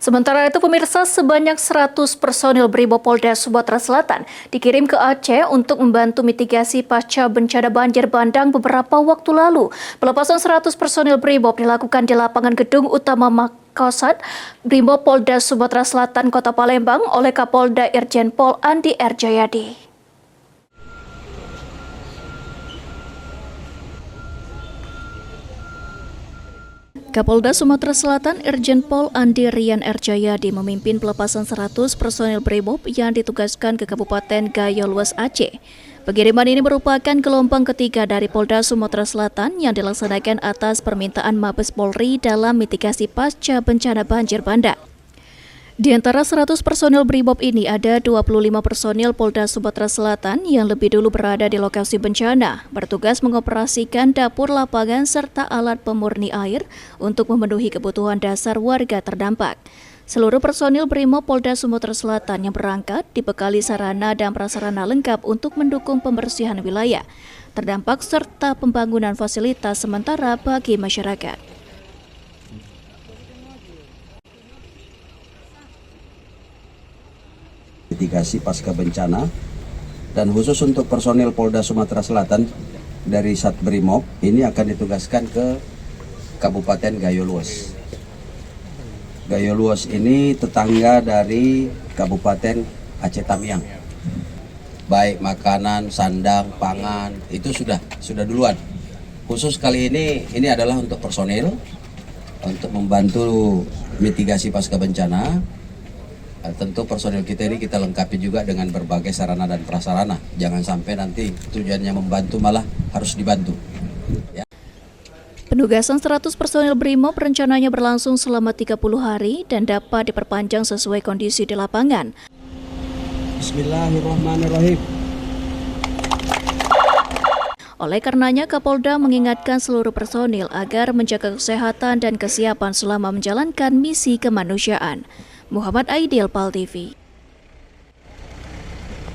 Sementara itu pemirsa, sebanyak 100 personil Brimob Polda Sumatera Selatan dikirim ke Aceh untuk membantu mitigasi pasca bencana banjir bandang beberapa waktu lalu. Pelepasan 100 personil Brimob dilakukan di lapangan gedung utama Makosat Brimob Polda Sumatera Selatan Kota Palembang oleh Kapolda Irjen Pol Andi R. Jayadi. Kapolda Sumatera Selatan Irjen Pol Andi Rian R. Jayadi memimpin pelepasan 100 personil Brimob yang ditugaskan ke Kabupaten Gayo Luas Aceh. Pengiriman ini merupakan gelombang ketiga dari Polda Sumatera Selatan yang dilaksanakan atas permintaan Mabes Polri dalam mitigasi pasca bencana banjir bandang. Di antara 100 personil Brimob ini ada 25 personil Polda Sumatera Selatan yang lebih dulu berada di lokasi bencana, bertugas mengoperasikan dapur lapangan serta alat pemurni air untuk memenuhi kebutuhan dasar warga terdampak. Seluruh personil Brimob Polda Sumatera Selatan yang berangkat dibekali sarana dan prasarana lengkap untuk mendukung pembersihan wilayah terdampak serta pembangunan fasilitas sementara bagi masyarakat. Mitigasi pasca bencana, dan khusus untuk personil Polda Sumatera Selatan dari Sat Brimob ini akan ditugaskan ke Kabupaten Gayo Luas. Gayo Luas ini tetangga dari Kabupaten Aceh Tamiang. Baik makanan, sandang, pangan itu sudah duluan. Khusus kali ini adalah untuk personil untuk membantu mitigasi pasca bencana. Tentu personil kita ini kita lengkapi juga dengan berbagai sarana dan prasarana. Jangan sampai nanti tujuannya membantu malah harus dibantu. Ya. Penugasan 100 personil Brimob rencananya berlangsung selama 30 hari dan dapat diperpanjang sesuai kondisi di lapangan. Bismillahirrahmanirrahim. Oleh karenanya, Kapolda mengingatkan seluruh personil agar menjaga kesehatan dan kesiapan selama menjalankan misi kemanusiaan. Muhammad Aidil, PAL TV.